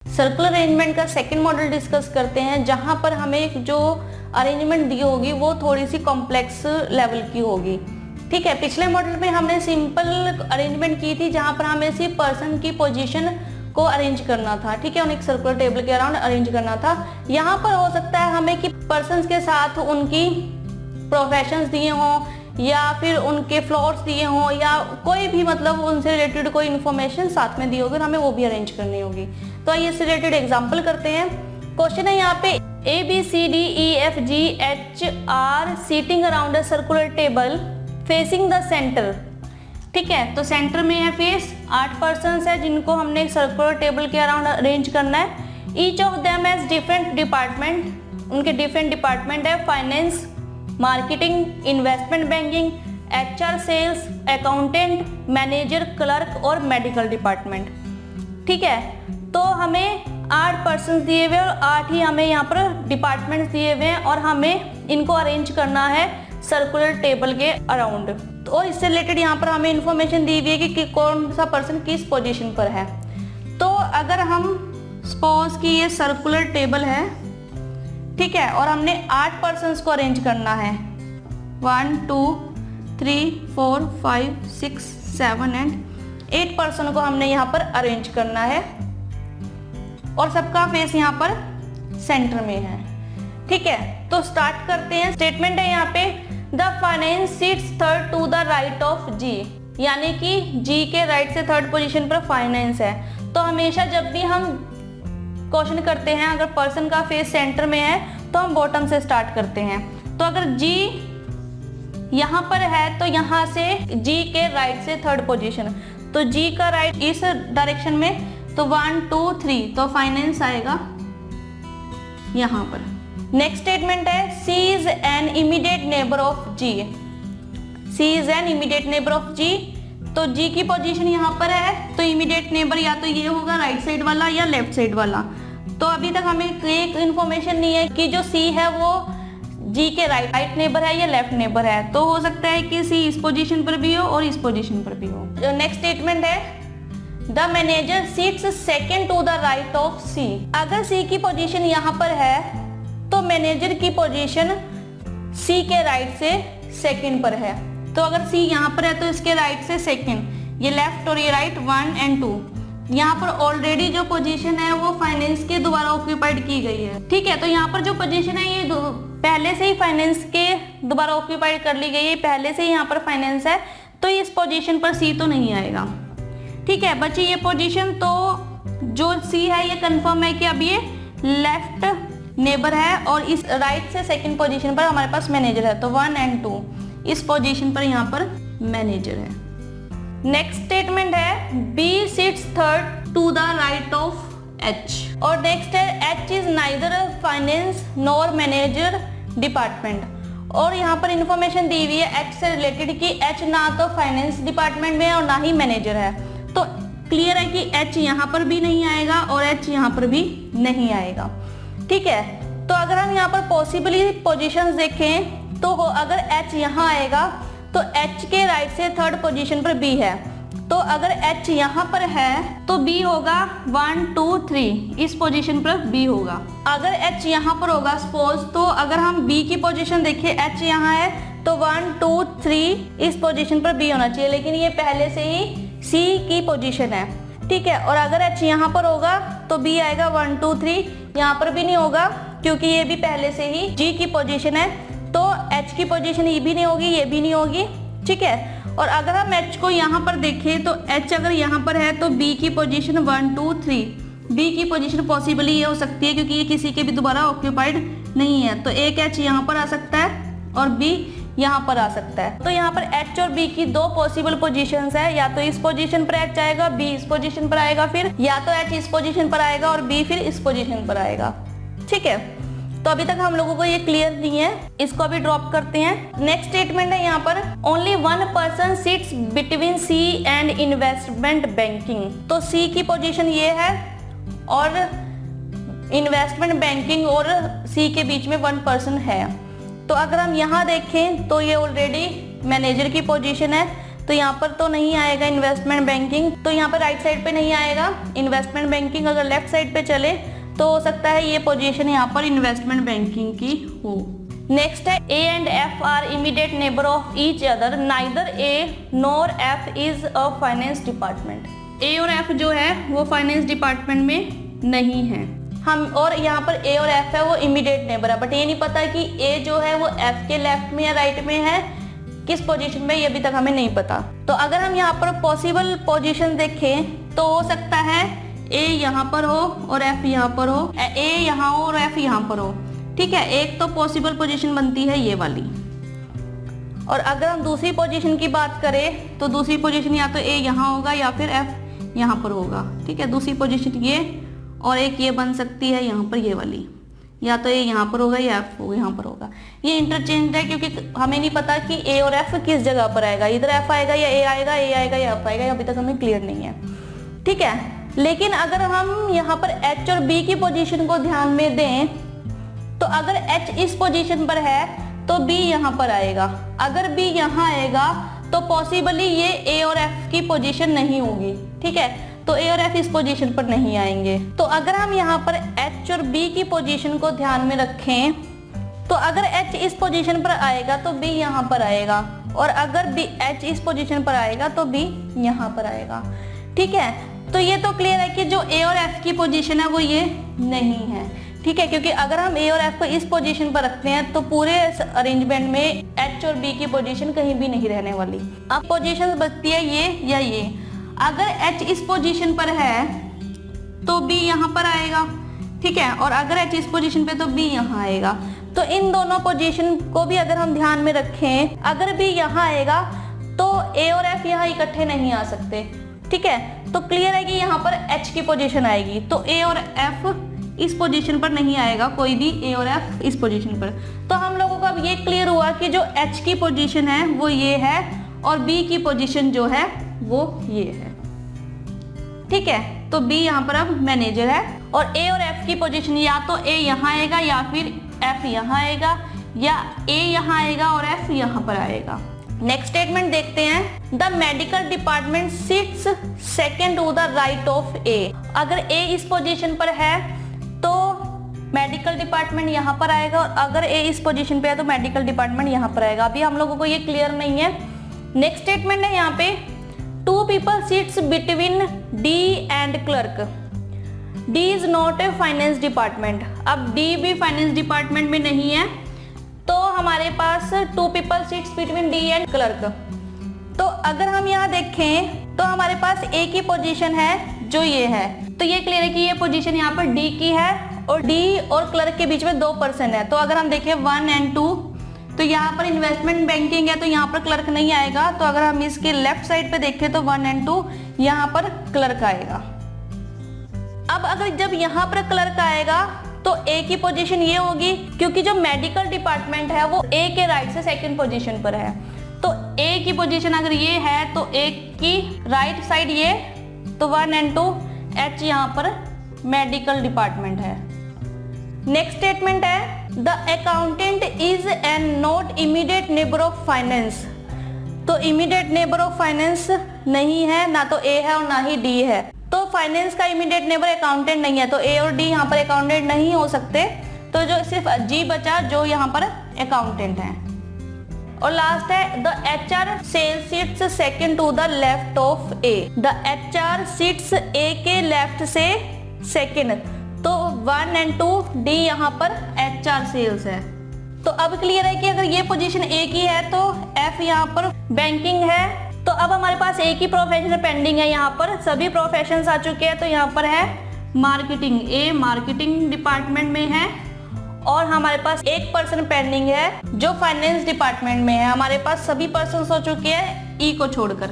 Circular arrangement का second model discuss करते हैं, जहां पर हमें जो अरेंजमेंट दी होगी वो थोड़ी सी कॉम्प्लेक्स लेवल की होगी। ठीक है, पिछले मॉडल में हमने सिंपल अरेंजमेंट की थी, जहां पर हमें सिर्फ पर्सन की पोजीशन को अरेंज करना था। ठीक है, उन्हें एक सर्कुलर टेबल के अराउंड अरेंज करना था। यहाँ पर हो सकता है हमें कि पर्सन्स के साथ उनकी प्रोफेशंस दिए हों या फिर उनके फ्लोर्स दिए हों या कोई भी मतलब उनसे रिलेटेड कोई इन्फॉर्मेशन साथ में दी होगी और हमें वो भी अरेंज करनी होगी। तो आइए इससे रिलेटेड एग्जांपल करते हैं। क्वेश्चन है यहाँ पे ABCDEFGH sitting around a circular table facing the centre. ठीक है, तो सेंटर में है फेस, 8 पर्सन्स है जिनको हमने एक सर्कुलर टेबल के अराउंड अरेंज करना है। Each of them has different department, उनके डिफरेंट डिपार्टमेंट है, finance, marketing, investment banking, HR, sales, accountant, manager, clerk और मेडिकल डिपार्टमेंट। ठीक है, तो हमें 8 पर्सन दिए हुए और 8 ही हमें यहाँ पर डिपार्टमेंट्स दिए हुए हैं और हमें इनको अरेंज करना है सर्कुलर टेबल के अराउंड। तो और इससे रिलेटेड यहाँ पर हमें इंफॉर्मेशन दी हुई है कि कौन सा पर्सन किस पोजीशन पर है। तो अगर हम सपोज कि ये सर्कुलर टेबल है, ठीक है, और हमने 8 पर्सन्स को अरेंज करना है, 1 2 3 4 5 6 7 एंड 8 पर्सन को हमने यहाँ पर अरेंज करना है और सबका फेस यहाँ पर सेंटर में है। ठीक है, तो स्टार्ट करते हैं। स्टेटमेंट है यहाँ पे the finance sits third to the right of G, यानी कि जी के राइट से थर्ड पोजीशन पर फाइनेंस है। तो हमेशा जब भी हम क्वेश्चन करते हैं अगर पर्सन का फेस सेंटर में है तो हम बॉटम से स्टार्ट करते हैं। तो अगर जी यहाँ पर है तो यहाँ से जी के राइट से थर्ड पोजीशन, तो जी का राइट इस डायरेक्शन में, तो 1 2 3, तो फाइनेंस आएगा यहाँ पर। नेक्स्ट स्टेटमेंट है C is an immediate neighbour of G, C is an immediate neighbour of G, तो जी की पोजीशन यहाँ पर है, तो इमीडिएट नेबर या तो ये होगा राइट साइड वाला या लेफ्ट साइड वाला। तो अभी तक हमें एक इन्फॉर्मेशन नहीं है कि जो सी है वो जी के राइट नेबर है या लेफ्ट नेबर है, तो हो सकता है कि सी इस पोजीशन पर भी हो और इस पोजीशन पर भी हो। नेक्स्ट स्टेटमेंट है the manager sits second to the right of C, अगर सी की पोजीशन यहाँ पर है तो मैनेजर की पोजीशन सी के राइट से सेकंड पर है। तो अगर सी यहाँ पर है तो इसके राइट से सेकंड, ये लेफ्ट और ये राइट 1 और 2। यहाँ पर ऑलरेडी जो पोजीशन है वो फाइनेंस के द्वारा ऑक्यूपाइड की गई है। ठीक है, तो यहाँ पर जो पोजीशन है ये पहले से ही फाइनेंस के द्वारा ऑक्यूपाइड कर ली गई है, पहले से ही यहाँ पर फाइनेंस है, तो इस पोजीशन पर सी तो नहीं आएगा। ठीक है, बची ये पोजीशन, तो जो सी है ये कंफर्म है कि अब ये लेफ्ट नेबर है और इस राइट से सेकंड पोजीशन पर हमारे पास मैनेजर है, तो 1 और 2 इस पोजीशन पर यहाँ पर मैनेजर है। नेक्स्ट स्टेटमेंट है B sits third to the right of H, और नेक्स्ट है H is neither finance nor manager department, और यहाँ पर इंफॉर्मेशन दी हुई है एच से रिलेटेड कि एच ना तो फाइनेंस डिपार्टमेंट में है और ना ही मैनेजर है। तो क्लियर है कि एच यहाँ पर भी नहीं आएगा और एच यहाँ पर भी नहीं आएगा। ठीक है, तो अगर हम यहाँ पर पॉसिबली पोजीशंस देखें तो अगर एच यहाँ आएगा तो एच के राइट से थर्ड पोजीशन पर बी है, तो अगर एच यहाँ पर है तो बी होगा 1 2 3 इस पोजीशन पर बी होगा। अगर एच यहाँ पर होगा सपोज, तो अगर हम बी की पोजीशन देखिए एच यहाँ है तो 1 2 3 इस पोजीशन पर बी होना चाहिए, लेकिन ये पहले से ही सी की पोजीशन है। ठीक है, और अगर एच यहाँ पर होगा तो बी आएगा 1 2 3, यहाँ पर भी नहीं होगा क्योंकि ये भी पहले से ही जी की पोजीशन है, तो एच की पोजीशन ये भी नहीं होगी, ये भी नहीं होगी। ठीक है, और अगर हम एच को यहाँ पर देखें तो एच अगर यहाँ पर है तो बी की पोजीशन 1 2 3, बी की पोजीशन पॉसिबली ये हो सकती है क्योंकि ये किसी के भी दोबारा ऑक्यूपाइड नहीं है, तो एक एच यहाँ पर आ सकता है और बी यहाँ पर आ सकता है। तो यहाँ पर एच और बी की 2 पॉसिबल पोजीशंस है, या तो इस पोजीशन पर एच आएगा, बी इस पोजीशन पर आएगा, फिर या तो एच इस पोजीशन पर आएगा और बी फिर इस पोजीशन पर आएगा। ठीक है, तो अभी तक हम लोगों को ये क्लियर नहीं है, इसको अभी ड्रॉप करते हैं। नेक्स्ट स्टेटमेंट है यहाँ पर only 1 person sits between C and investment banking, तो सी की पोजीशन ये है और इन्वेस्टमेंट बैंकिंग और सी के बीच में 1 पर्सन है। तो अगर हम यहाँ देखें तो ये ऑलरेडी मैनेजर की पोजीशन है, तो यहाँ पर तो नहीं आएगा इन्वेस्टमेंट बैंकिंग, तो यहाँ पर राइट साइड पे नहीं आएगा इन्वेस्टमेंट बैंकिंग। अगर लेफ्ट साइड पे चले तो हो सकता है ये पोजीशन यहाँ पर इन्वेस्टमेंट बैंकिंग की हो। नेक्स्ट है A and F are immediate neighbour of each other, neither A nor F is a finance department. A और F जो है वो फाइनेंस डिपार्टमेंट में नहीं है हम, और यहाँ पर A और F है वो इमीडिएट नेबर है, बट ये नहीं पता कि A जो है वो F के लेफ्ट में या राइट में है, किस पोजीशन में, ये अभी तक हमें नहीं पता। तो अगर हम यहाँ पर पॉसिबल पोजीशन देखें तो हो सकता है A यहाँ पर हो और F यहाँ पर हो, A यहाँ हो और F यहाँ पर हो, ठीक है। एक तो पॉसिबल पोजीशन बनती है ये वाली। और अगर हम दूसरी पोजीशन की बात करें तो दूसरी पोजीशन या तो A यहाँ होगा या फिर F यहाँ पर होगा, ठीक है। दूसरी पोजीशन ये और एक ये बन सकती है यहाँ पर ये वाली, या तो A यहाँ पर होगा या F यहाँ पर होगा। ये इंटरचेंज है क्योंकि हमें नहीं पता कि A और F किस जगह पर आएगा, इधर F आएगा या A आएगा, A आएगा या F आएगा, अभी तक हमें क्लियर नहीं है, ठीक है। लेकिन अगर हम यहाँ पर H और B की पोजीशन को ध्यान में दें तो अगर H इस पोजीशन पर है तो B यहाँ पर आएगा, अगर B यहाँ आएगा तो पॉसिबली ये A और F की पोजीशन नहीं होगी, ठीक है। तो A और F इस पोजीशन पर नहीं आएंगे। तो अगर हम यहाँ पर H और B की पोजीशन को ध्यान में रखें तो अगर H इस पोजीशन पर आएगा तो B यहाँ पर आएगा, और अगर H इस पोजीशन पर आएगा तो B यहाँ पर आएगा, ठीक है। तो ये तो क्लियर है कि जो A और F की पोजीशन है वो ये नहीं है, ठीक है, क्योंकि अगर हम A और F को इस पोजीशन पर रखते हैं तो पूरे अरेंजमेंट में H और B की पोजीशन कहीं भी नहीं रहने वाली। अब पोजीशन बचती है ये या ये। अगर H इस पोजीशन पर है तो B यहाँ पर आएगा, ठीक है, और अगर H इस पोजीशन पे तो B यहाँ आएगा। तो इन दोनों पोजीशन को भी अगर हम ध्यान में रखें, अगर B यहाँ आएगा तो A और F यहाँ इकट्ठे नहीं आ सकते, ठीक है। तो क्लियर है कि यहाँ पर H की पोजीशन आएगी, तो A और F इस पोजीशन पर नहीं आएगा, कोई भी A और F इस पोजीशन पर। तो हम लोगों को अब ये क्लियर हुआ कि जो H की पोजीशन है वो ये है और B की पोजीशन जो है वो ये है, ठीक है। तो B यहाँ पर अब मैनेजर है और A और F की पोजीशन या तो A यहाँ आएगा या फिर F यहाँ आएगा, या A यहाँ आएगा और F यहाँ पर आएगा। नेक्स्ट स्टेटमेंट देखते हैं। The medical department sits second to the right of A। अगर A इस पोजीशन पर है तो मेडिकल डिपार्टमेंट यहाँ पर आएगा, और अगर A इस पोजीशन पे है तो मेडिकल डिपार्टमेंट यहाँ पर आएगा। अभी हम लोगों को ये क्लियर नहीं है। नेक्स्ट स्टेटमेंट है यहाँ पे, two people sits between D and clerk. D is not a finance department. अब D भी फाइनेंस डिपार्टमेंट में नहीं है, तो हमारे पास two people sits between D and clerk. तो अगर हम यहाँ देखें तो हमारे पास A की पोजीशन है जो ये है, तो ये क्लियर है कि ये पोजीशन यहाँ पर D की है और D और क्लर्क के बीच में 2 पर्सन है। तो अगर हम देखें 1 एंड 2, तो यहाँ पर इन्वेस्टमेंट बैंकिंग है तो यहाँ पर क्लर्क नहीं आएगा। तो अगर हम इसके लेफ्ट साइड पे देखें तो 1 एंड 2 यहाँ पर क्लर्क आएगा। अब अगर जब यहाँ पर क्लर्क आएगा तो A की पोजीशन ये होगी, क्योंकि जो मेडिकल डिपार्टमेंट है वो A के राइट से सेकंड पोजीशन पर है। तो A की पोजीशन अगर ये है तो A की राइट साइड ये, तो 1 एंड 2 H यहाँ पर मेडिकल डिपार्टमेंट है। नेक्स्ट स्टेटमेंट है, the accountant is and not immediate neighbour of finance. तो इमीडिएट नेबर ऑफ फाइनेंस नहीं है, ना तो A है और ना ही D है। तो फाइनेंस का इमीडिएट नेबर अकाउंटेंट नहीं है, तो A और D यहाँ पर अकाउंटेंट नहीं हो सकते। तो जो सिर्फ G बचा जो यहाँ पर अकाउंटेंट है। और लास्ट है, the HR sales sits second to the left of A। The HR sits A के लेफ्ट से सेकंड, तो 1 एंड 2 D यहाँ पर HR सेल्स है। तो अब क्लियर है कि अगर ये पोजीशन A की है तो F यहाँ पर बैंकिंग है। तो अब हमारे पास एक ही प्रोफेशन पेंडिंग है, यहाँ पर सभी प्रोफेशंस आ चुके हैं। तो यहाँ पर है मार्केटिंग, A मार्केटिंग डिपार्टमेंट में है, और हमारे पास एक पर्सन पेंडिंग है जो फाइनेंस डिपार्टमेंट में है। हमारे पास सभी पर्सन हो चुके हैं E को छोड़कर,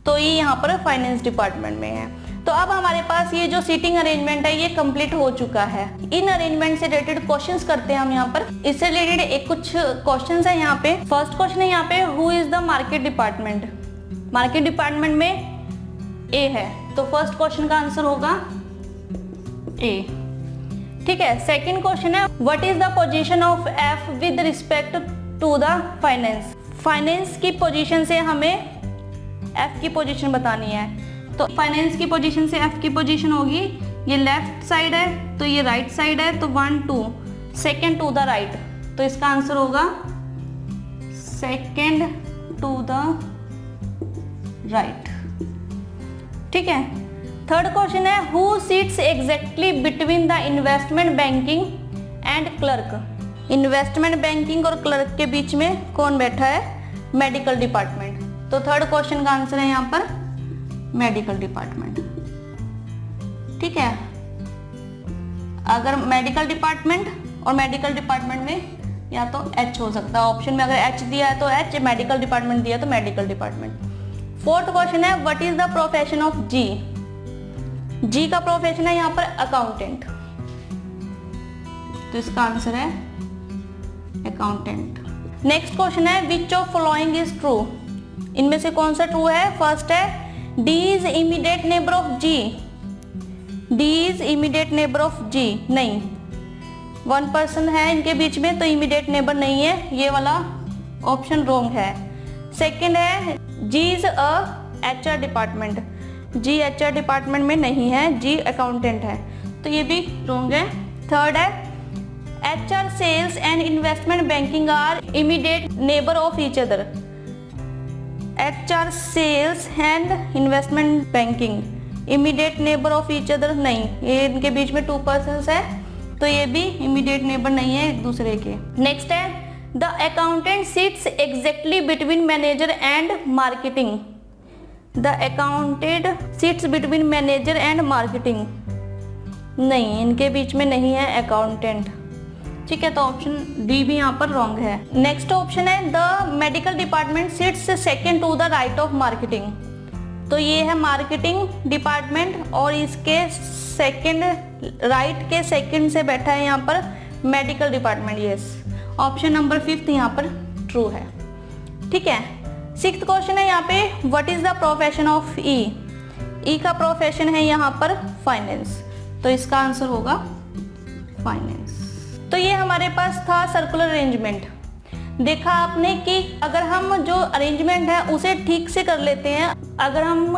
तो E यहाँ पर फाइनेंस डिपार्टमेंट में है। तो अब हमारे पास ये जो सीटिंग अरेंजमेंट है ये कंप्लीट हो चुका है। इन अरेंजमेंट से रिलेटेड क्वेश्चंस करते हैं हम यहाँ पर। इससे रिलेटेड एक कुछ क्वेश्चंस है यहाँ पे। फर्स्ट क्वेश्चन है यहाँ पे, who is the market department. Market department में A है, तो फर्स्ट क्वेश्चन का आंसर होगा A, ठीक है। सेकंड क्वेश्चन है, what is the position of F with respect to the finance. Finance की पोजीशन से हमें एफ की पोजीशन बतानी है। तो फाइनेंस की पोजीशन से एफ की पोजीशन होगी, ये लेफ्ट साइड है तो ये राइट साइड है, तो 1 2 सेकेंड टू द राइट, तो इसका आंसर होगा सेकेंड टू द राइट। ठीक है। थर्ड क्वेश्चन है who seats exactly between the investment banking and clerk. Investment banking और क्लर्क के बीच में कौन बैठा है? Medical department. तो थर्ड क्वेश्चन का आंसर है यहाँ पर मेडिकल डिपार्टमेंट। ठीक है। अगर मेडिकल डिपार्टमेंट और मेडिकल डिपार्टमेंट में या तो एच हो सकता है, ऑप्शन में अगर एच दिया है तो एच, मेडिकल डिपार्टमेंट दिया तो मेडिकल डिपार्टमेंट। फोर्थ क्वेश्चन है what is the profession of G. G का प्रोफेशन है यहाँ पर अकाउंटेंट, तो इसका आंसर है अकाउंटेंट। नेक्स्ट क्वेश्चन है which of following is true. इनमें से कौन सा ट्रू है? फर्स्ट है D is immediate neighbour of G. D is immediate neighbour of G, नहीं, 1 पर्सन है इनके बीच में तो इमीडिएट नेबर नहीं है, ये वाला ऑप्शन रॉन्ग है। सेकंड है G is a HR department. G HR department में नहीं है, जी अकाउंटेंट है, तो ये भी रॉन्ग है। थर्ड है HR sales and investment banking are immediate neighbour of each other. HR sales and investment banking immediate neighbour of each other नहीं, ये इनके बीच में 2 पर्सन्स है, तो ये भी इमीडिएट नेबर नहीं है एक दूसरे के। नेक्स्ट है the accountant sits exactly between manager and marketing. The accountant sits between manager and marketing, नहीं, इनके बीच में नहीं है अकाउंटेंट। ठीक है, तो ऑप्शन डी भी यहाँ पर रॉन्ग है। नेक्स्ट ऑप्शन है the medical department sits second to the right of marketing. तो ये है मार्केटिंग डिपार्टमेंट और इसके सेकेंड, राइट के सेकेंड से बैठा है यहाँ पर medical department. Yes, option number 5 यहाँ पर ट्रू है। ठीक है। सिक्स्थ क्वेश्चन है यहाँ पे what is the profession of E. E का प्रोफेशन है यहाँ पर फाइनेंस, तो इसका आंसर होगा फाइनेंस। तो ये हमारे पास था सर्कुलर अरेंजमेंट। देखा आपने कि अगर हम जो अरेंजमेंट है उसे ठीक से कर लेते हैं, अगर हम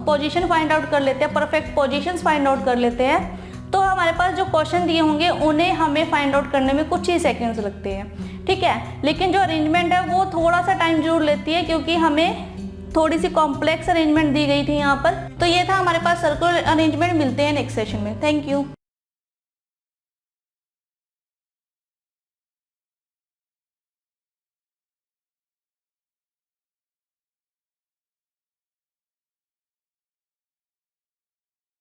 पोजीशन फाइंड आउट कर लेते हैं, परफेक्ट पोजीशंस फाइंड आउट कर लेते हैं, तो हमारे पास जो क्वेश्चन दिए होंगे उन्हें हमें फाइंड आउट करने में कुछ ही सेकंड्स लगते हैं। ठीक है। लेकिन जो अरेंजमेंट है वो थोड़ा सा टाइम जरूर लेती है, क्योंकि हमें थोड़ी सी कॉम्प्लेक्स अरेंजमेंट दी गई थी यहाँ पर। तो ये था हमारे पास सर्कुलर अरेंजमेंट। मिलते हैं नेक्स्ट सेशन में। Thank you.